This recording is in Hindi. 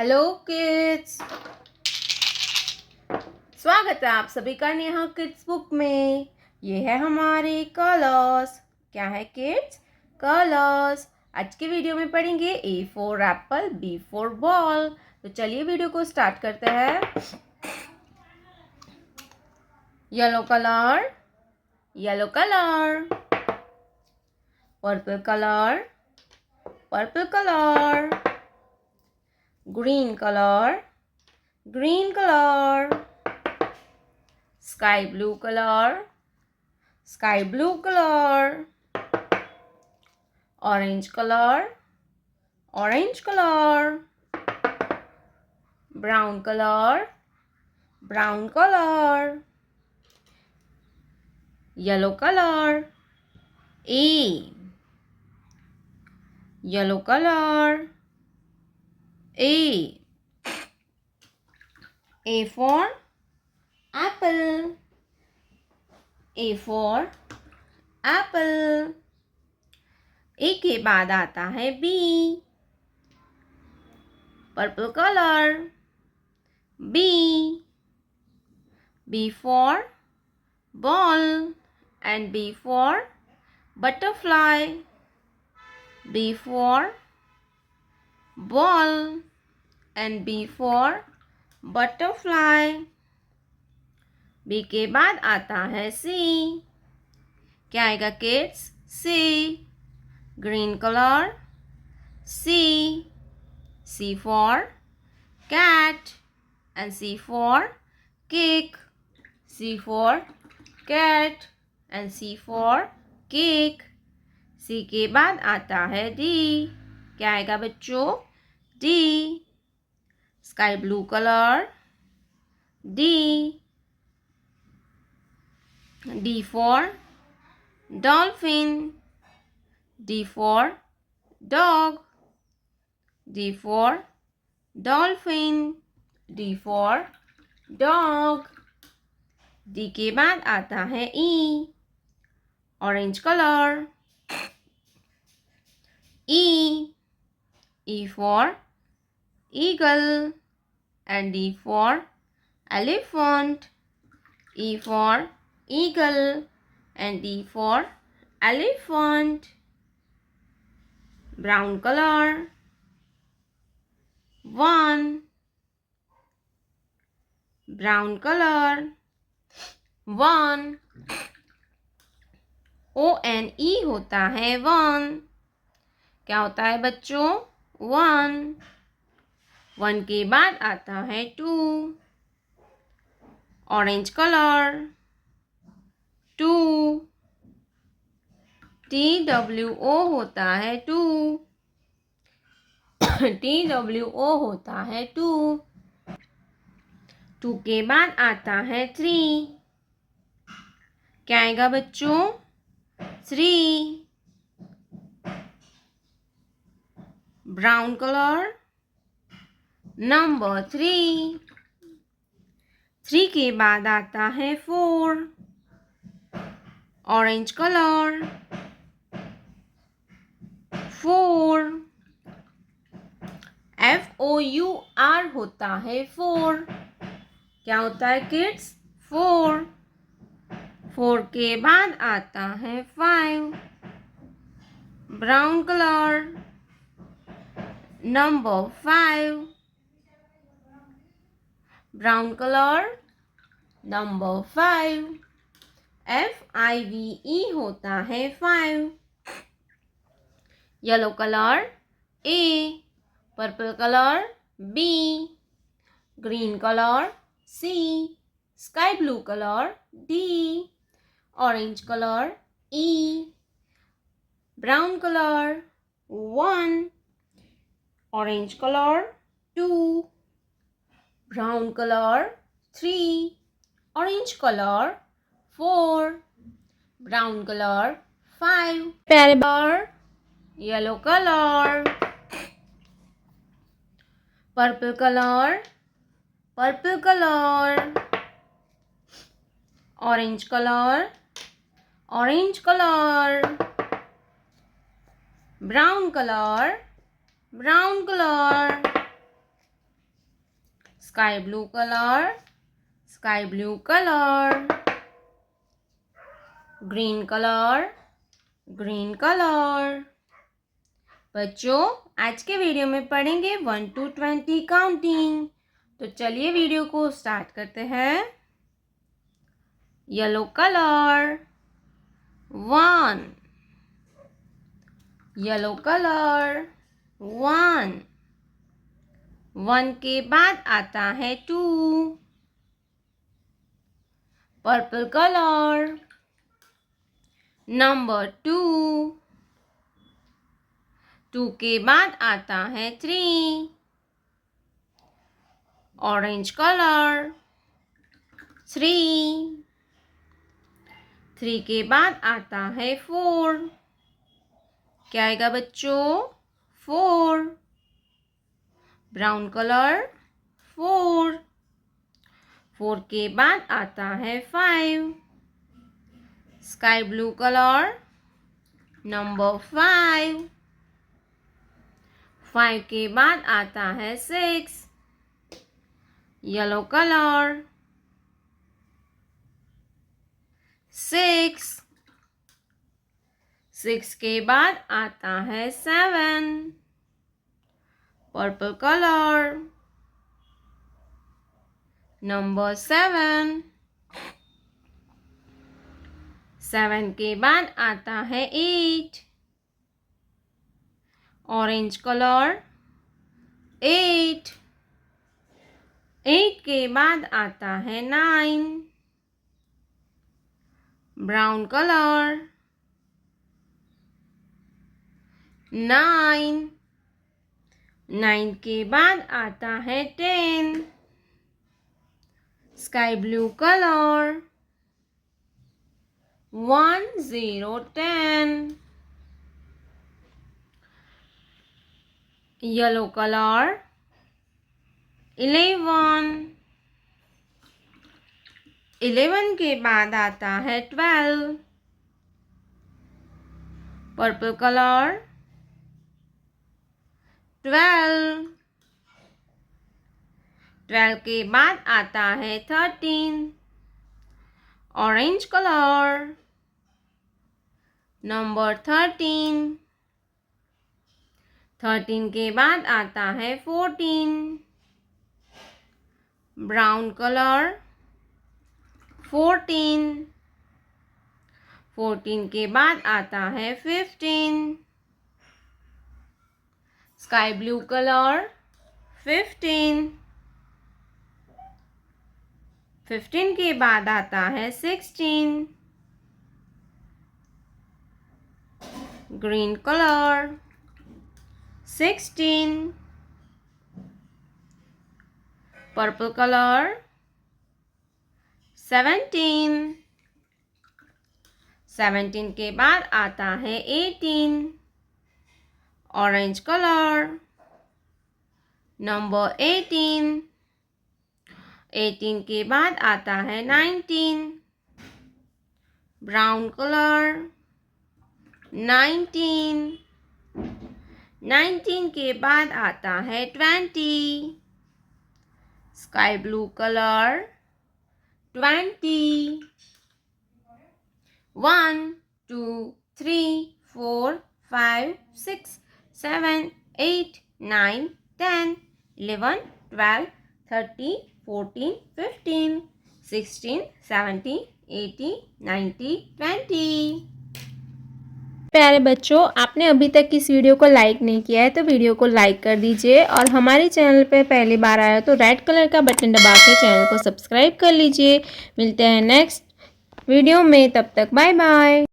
हेलो किड्स, स्वागत है आप सभी का नेहा किड्स बुक में। ये है हमारे कलर्स। क्या है किड्स? कलर्स। आज के वीडियो में पढ़ेंगे A for Apple, B for ball. तो चलिए वीडियो को स्टार्ट करते हैं। Yellow colour, yellow colour. Purple colour, purple colour. Green colour, green color, sky blue color, sky blue color, orange color, orange color, brown color, brown color, yellow color. A, yellow color. A. A for apple. A for apple. A के बाद आता है B, purple color. B. B for ball and B for butterfly. B for ball and B for butterfly. B के बाद आता है C. क्या आएगा kids? C. Green color. C. C for cat and C for cake. C for cat and C for cake. C के बाद आता है D. क्या आएगा बच्चों? D. Sky blue color. D. D for dolphin. D for dog. D for dolphin. D for dog. D के बाद आता है E. Orange color. E. E for eagle and D for elephant. E for eagle and D for elephant. Brown color. 1. Brown color. 1. O-N-E होता है 1. क्या होता है बच्चों? 1. 1 के बाद आता है 2. Orange colour. 2. TWO होता है 2. TWO होता है 2. 2 के बाद आता है 3. क्या आएगा बच्चों? 3. Brown colour. नंबर 3. 3 के बाद आता है 4. Orange colour. 4. FOUR होता है 4. क्या होता है किड्स? 4. 4 के बाद आता है 5. Brown colour. Number 5. Brown colour. Number 5. FIVE होता है 5. Yellow colour. A. Purple colour. B. Green colour. C. Sky blue colour. D. Orange colour. E. Brown colour. 1. Orange colour. 2. Brown colour. 3. Orange colour. 4. Brown colour. 5. प्यारे colour. Yellow colour. Purple colour. Purple colour. Orange colour. Orange colour. Brown colour. Brown colour. sky blue color, sky blue color, green color, green color। बच्चों आज के वीडियो में पढ़ेंगे 1 to 20 काउंटिंग। तो चलिए वीडियो को स्टार्ट करते हैं। येलो कलर 1, येलो कलर 1, 1 के बाद आता है 2, पर्पल कलर नंबर 2, 2 के बाद आता है 3, ऑरेंज कलर 3, 3 के बाद आता है 4, क्या आएगा बच्चों 4, ब्राउन कलर 4, 4 के बाद आता है 5, स्काई ब्लू कलर नंबर 5, 5 के बाद आता है 6, येलो कलर 6, 6 के बाद आता है 7, पर्पल कलर नंबर 7, 7 के बाद आता है 8, ऑरेंज कलर 8, 8 के बाद आता है 9, ब्राउन कलर 9, 9 के बाद आता है 10, sky blue colour 1 0 10, yellow colour 11, 11 के बाद आता है 12, पर्पल कलर 12, 12 के बाद आता है 13, ऑरेंज कलर नंबर 13, 13 के बाद आता है 14, ब्राउन कलर 14, 14 के बाद आता है 15, स्काई ब्लू कलर 15, 15 के बाद आता है 16, ग्रीन कलर 16, पर्पल कलर 17, 17 के बाद आता है 18, ऑरेंज कलर नंबर 18, 18 के बाद आता है 19, ब्राउन कलर 19, 19 के बाद आता है 20, स्काई ब्लू कलर 20, 1 2 3 4 5 6 7 8 9 10 11 12 13 14 15 16 17 18 19 20। प्यारे बच्चों, आपने अभी तक इस वीडियो को लाइक नहीं किया है तो वीडियो को लाइक कर दीजिए और हमारे चैनल पे पहली बार आया तो रेड कलर का बटन दबा के चैनल को सब्सक्राइब कर लीजिए। मिलते हैं नेक्स्ट वीडियो में, तब तक बाय बाय।